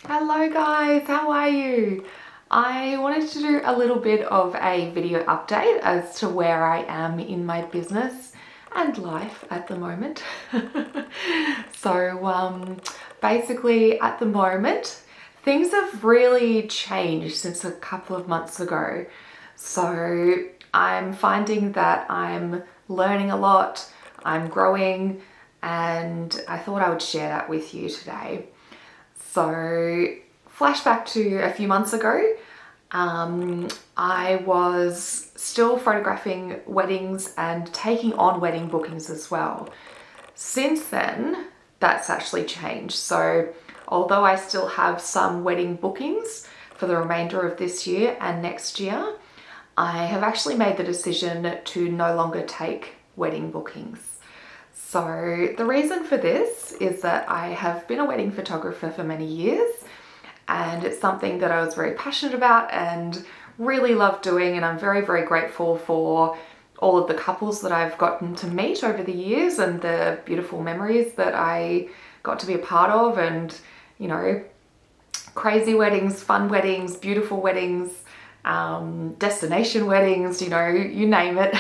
Hello guys, how are you? I wanted to do a little bit of a video update as to where I am in my business and life at the moment. Basically at the moment, things have really changed since a couple of months ago. So I'm finding that I'm learning a lot, I'm growing, and I thought I would share that with you today. So, flashback to a few months ago, I was still photographing weddings and taking on wedding bookings as well. Since then, that's actually changed. So, although I still have some wedding bookings for the remainder of this year and next year, I have actually made the decision to no longer take wedding bookings. So the reason for this is that I have been a wedding photographer for many years, and it's something that I was very passionate about and really love doing, and I'm very, very grateful for all of the couples that I've gotten to meet over the years and the beautiful memories that I got to be a part of, and crazy weddings, fun weddings, beautiful weddings, destination weddings, you name it.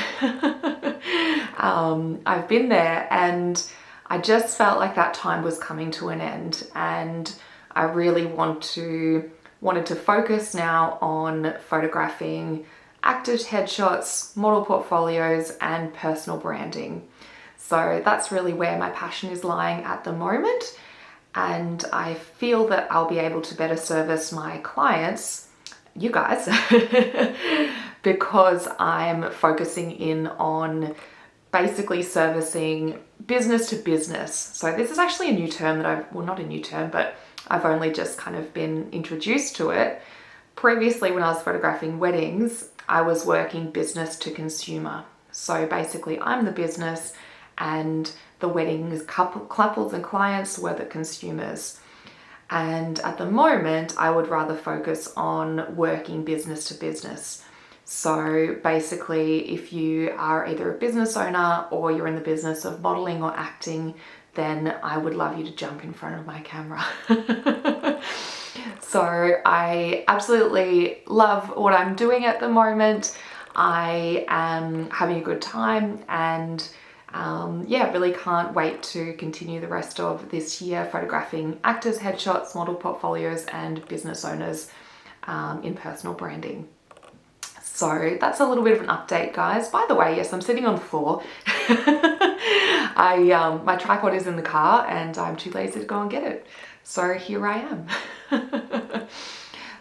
I've been there, and I just felt like that time was coming to an end, and I really wanted to focus now on photographing active headshots, model portfolios, and personal branding. So that's really where my passion is lying at the moment, and I feel that I'll be able to better service my clients, you guys, because I'm focusing in on basically servicing business to business. So this is actually a new term that not a new term, but I've only just kind of been introduced to it. Previously, when I was photographing weddings, I was working business to consumer. So basically, I'm the business and the weddings couples and clients were the consumers. And at the moment, I would rather focus on working business to business. So basically, if you are either a business owner or you're in the business of modeling or acting, then I would love you to jump in front of my camera. So I absolutely love what I'm doing at the moment. I am having a good time, and really can't wait to continue the rest of this year photographing actors, headshots, model portfolios, and business owners in personal branding. So that's a little bit of an update, guys. By the way, yes, I'm sitting on the floor. My tripod is in the car, and I'm too lazy to go and get it. So here I am.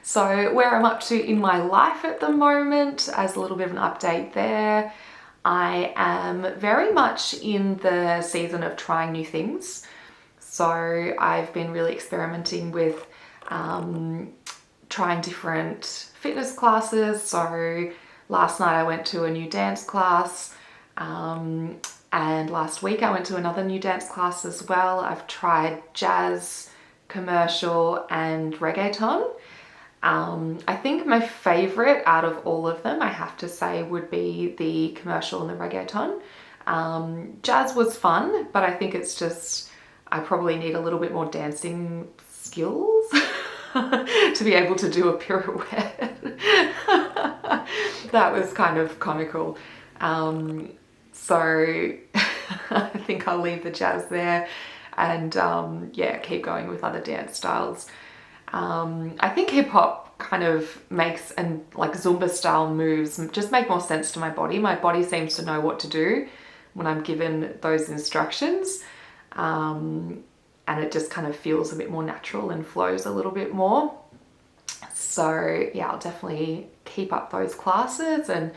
So where I'm up to in my life at the moment, as a little bit of an update there, I am very much in the season of trying new things. So I've been really experimenting with trying different fitness classes. So last night I went to a new dance class, and last week I went to another new dance class as well. I've tried jazz, commercial, and reggaeton. I think my favorite out of all of them, I have to say, would be the commercial and the reggaeton. Jazz was fun, but I think it's just, I probably need a little bit more dancing skills to be able to do a pirouette. That was kind of comical. So I think I'll leave the jazz there and keep going with other dance styles. I think hip hop kind of makes, and like Zumba style moves just make more sense to my body. My body seems to know what to do when I'm given those instructions. And it just kind of feels a bit more natural and flows a little bit more. So yeah, I'll definitely keep up those classes, and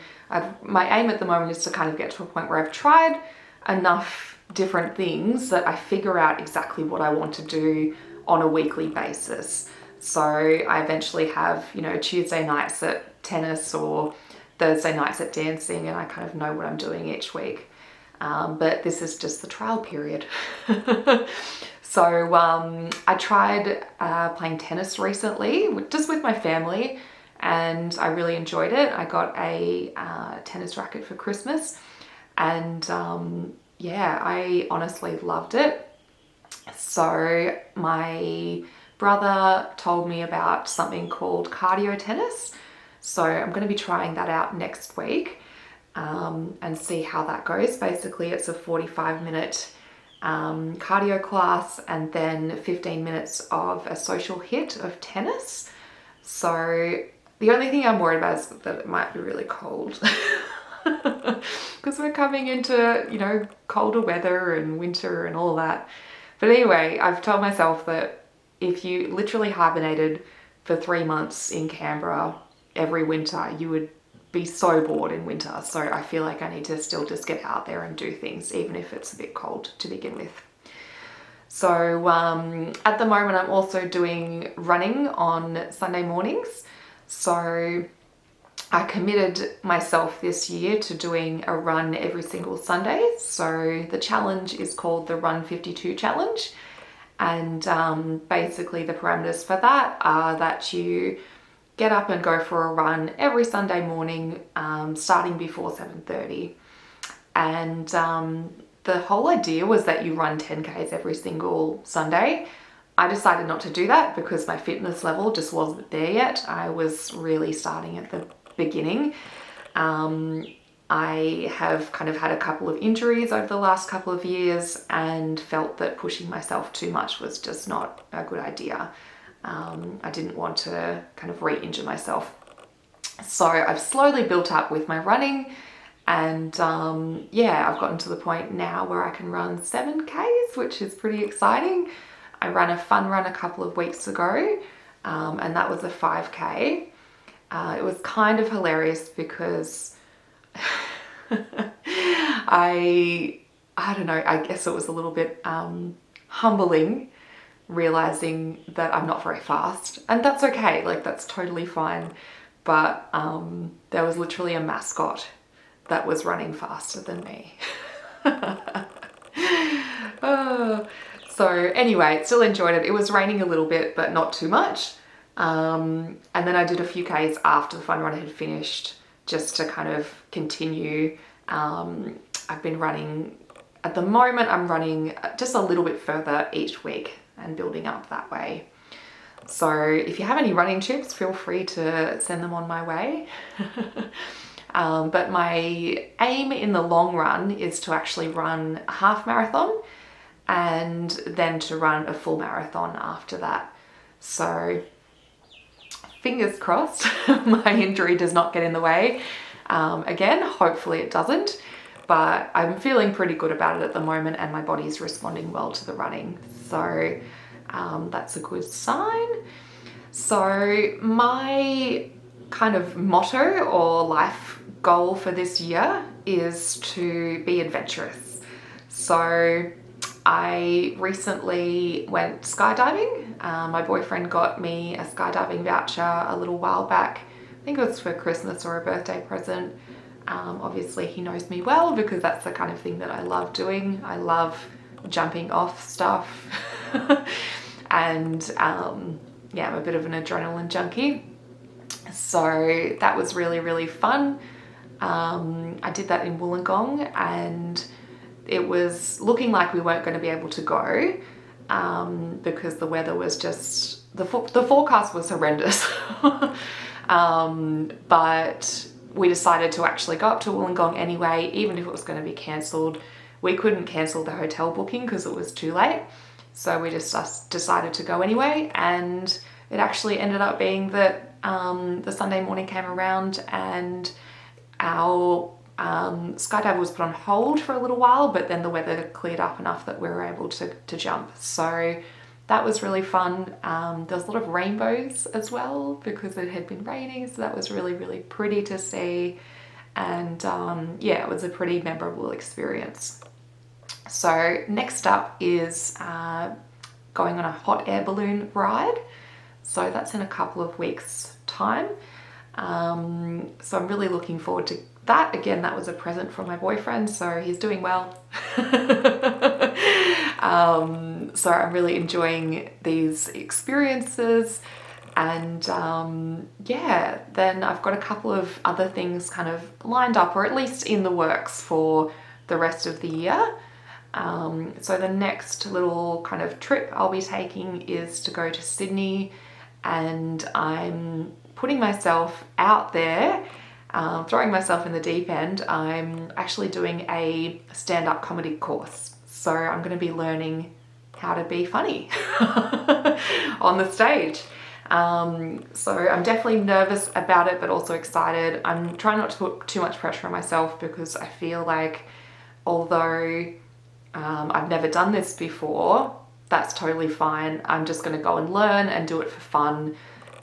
my aim at the moment is to kind of get to a point where I've tried enough different things that I figure out exactly what I want to do on a weekly basis. So I eventually have, Tuesday nights at tennis or Thursday nights at dancing, and I kind of know what I'm doing each week. But this is just the trial period. So I tried playing tennis recently, just with my family, and I really enjoyed it. I got a tennis racket for Christmas, and I honestly loved it. So my brother told me about something called cardio tennis. So I'm going to be trying that out next week and see how that goes. Basically, it's a 45-minute cardio class and then 15 minutes of a social hit of tennis. So the only thing I'm worried about is that it might be really cold because we're coming into, you know, colder weather and winter and all that. But anyway, I've told myself that if you literally hibernated for 3 months in Canberra every winter, you would be so bored in winter. So I feel like I need to still just get out there and do things, even if it's a bit cold to begin with. So at the moment, I'm also doing running on Sunday mornings. So I committed myself this year to doing a run every single Sunday. So the challenge is called the Run 52 Challenge. And basically the parameters for that are that you get up and go for a run every Sunday morning, starting before 7:30. And the whole idea was that you run 10Ks every single Sunday. I decided not to do that because my fitness level just wasn't there yet. I was really starting at the beginning. I have kind of had a couple of injuries over the last couple of years and felt that pushing myself too much was just not a good idea. I didn't want to kind of re-injure myself. So I've slowly built up with my running and yeah, I've gotten to the point now where I can run 7Ks, which is pretty exciting. I ran a fun run a couple of weeks ago and that was a 5K. It was kind of hilarious because I don't know, I guess it was a little bit humbling realizing that I'm not very fast, and that's okay, like that's totally fine. But there was literally a mascot that was running faster than me. So anyway, still enjoyed it. It was raining a little bit, but not too much. And then I did a few Ks after the fun run had finished just to kind of continue. I've been running, at the moment I'm running just a little bit further each week and building up that way. So if you have any running tips, feel free to send them on my way. But my aim in the long run is to actually run a half marathon and then to run a full marathon after that. So fingers crossed my injury does not get in the way. Again, hopefully it doesn't, but I'm feeling pretty good about it at the moment and my body's responding well to the running. So that's a good sign. So my kind of motto or life goal for this year is to be adventurous. So I recently went skydiving. My boyfriend got me a skydiving voucher a little while back. I think it was for Christmas or a birthday present. Obviously he knows me well because that's the kind of thing that I love doing. I love jumping off stuff. And yeah, I'm a bit of an adrenaline junkie. So that was really, really fun. I did that in Wollongong and it was looking like we weren't going to be able to go because the weather was just, the forecast was horrendous. But we decided to actually go up to Wollongong anyway, even if it was going to be cancelled. We couldn't cancel the hotel booking because it was too late. So we just decided to go anyway, and it actually ended up being that the Sunday morning came around and our skydive was put on hold for a little while, but then the weather cleared up enough that we were able to jump. So that was really fun. There was a lot of rainbows as well because it had been raining, so that was really, really pretty to see. And yeah, it was a pretty memorable experience. So next up is going on a hot air balloon ride. So that's in a couple of weeks' time. So I'm really looking forward to that. Again, that was a present from my boyfriend, so he's doing well. So I'm really enjoying these experiences. And yeah, then I've got a couple of other things kind of lined up, or at least in the works for the rest of the year. So the next little kind of trip I'll be taking is to go to Sydney, and I'm putting myself out there, throwing myself in the deep end. I'm actually doing a stand-up comedy course. So I'm going to be learning how to be funny on the stage. So I'm definitely nervous about it, but also excited. I'm trying not to put too much pressure on myself, because I feel like although I've never done this before, that's totally fine. I'm just going to go and learn and do it for fun.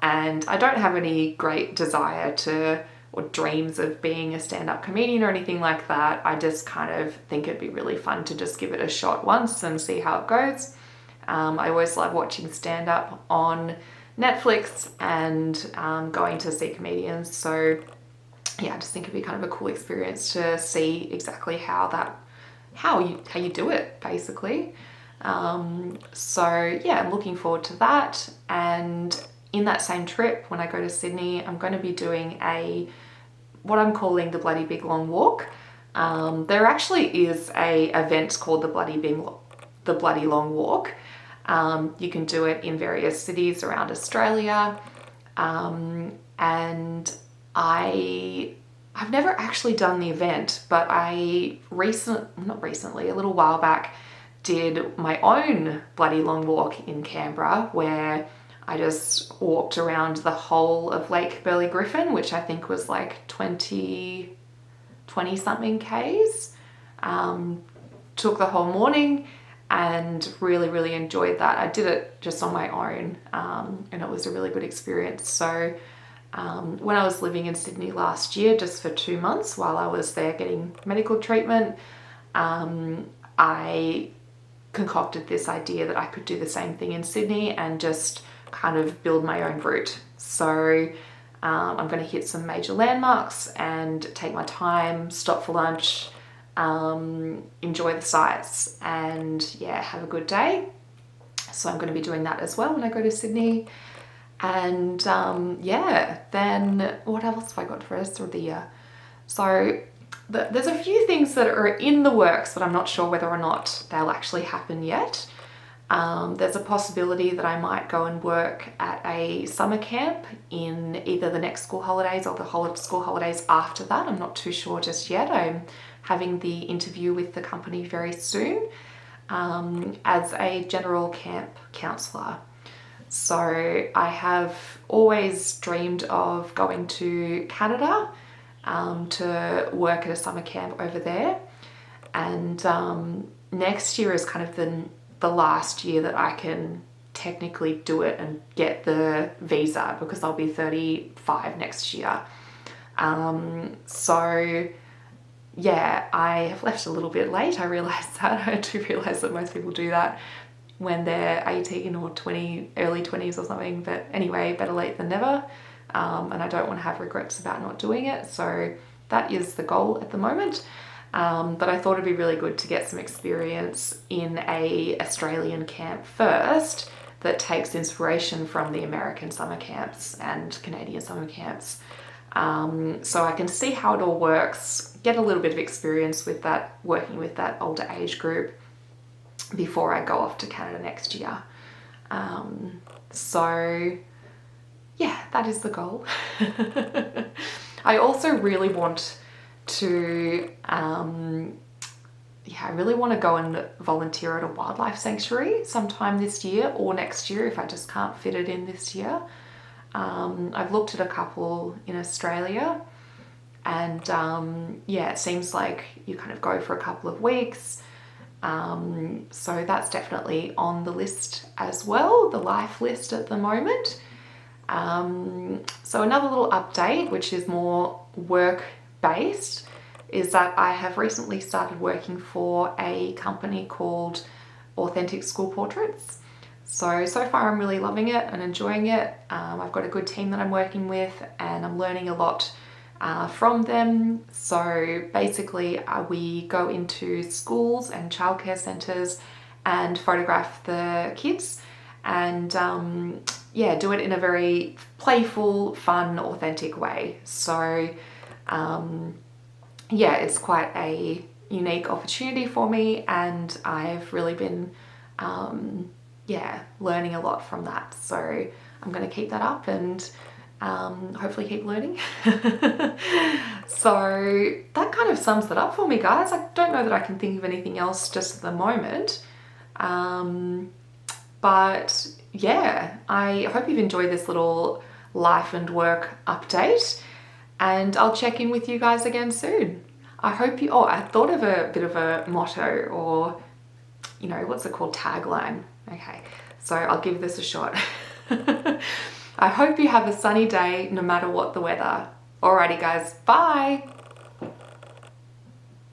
And I don't have any great desire to, or dreams of being a stand-up comedian or anything like that. I just kind of think it'd be really fun to just give it a shot once and see how it goes. I always love watching stand-up on Netflix and going to see comedians. So yeah, I just think it'd be kind of a cool experience to see exactly how you do it, basically. So yeah, I'm looking forward to that. And in that same trip, when I go to Sydney, I'm going to be doing what I'm calling the Bloody Big Long Walk. There actually is a event called the Bloody Long Walk. You can do it in various cities around Australia. And I've never actually done the event, but a little while back, did my own Bloody Long Walk in Canberra, where I just walked around the whole of Lake Burley Griffin, which I think was like 20 something Ks. Took the whole morning and really, really enjoyed that. I did it just on my own, and it was a really good experience. So when I was living in Sydney last year, just for 2 months while I was there getting medical treatment, I concocted this idea that I could do the same thing in Sydney and just kind of build my own route. So I'm going to hit some major landmarks and take my time, stop for lunch, enjoy the sights, and yeah, have a good day. So I'm going to be doing that as well when I go to Sydney. And yeah, then what else have I got for the rest of the year? So there's a few things that are in the works, but I'm not sure whether or not they'll actually happen yet. There's a possibility that I might go and work at a summer camp in either the next school holidays or the school holidays after that. I'm not too sure just yet. I'm having the interview with the company very soon as a general camp counsellor. So I have always dreamed of going to Canada to work at a summer camp over there. And next year is kind of the last year that I can technically do it and get the visa, because I'll be 35 next year. So yeah, I have left a little bit late. I realise that. I do realise that most people do that when they're 18 or 20, early 20s or something. But anyway, better late than never. And I don't want to have regrets about not doing it. So that is the goal at the moment. But I thought it'd be really good to get some experience in a Australian camp first that takes inspiration from the American summer camps and Canadian summer camps. So I can see how it all works, get a little bit of experience with that, working with that older age group before I go off to Canada next year. So yeah, that is the goal. I also really want to, I really want to go and volunteer at a wildlife sanctuary sometime this year or next year if I just can't fit it in this year. I've looked at a couple in Australia, and yeah, it seems like you kind of go for a couple of weeks. So that's definitely on the list as well, the life list at the moment. So another little update, which is more work-based, is that I have recently started working for a company called Authentic School Portraits. So far I'm really loving it and enjoying it. I've got a good team that I'm working with, and I'm learning a lot from them. So basically we go into schools and childcare centres and photograph the kids, and do it in a very playful, fun, authentic way. So it's quite a unique opportunity for me, and I've really been learning a lot from that. So I'm going to keep that up and hopefully keep learning. So that kind of sums it up for me, guys. I don't know that I can think of anything else just at the moment. But yeah, I hope you've enjoyed this little life and work update, and I'll check in with you guys again soon. I hope you, I thought of a bit of a motto, or, you know, what's it called? Tagline. Okay, so I'll give this a shot. I hope you have a sunny day no matter what the weather. Alrighty guys, bye.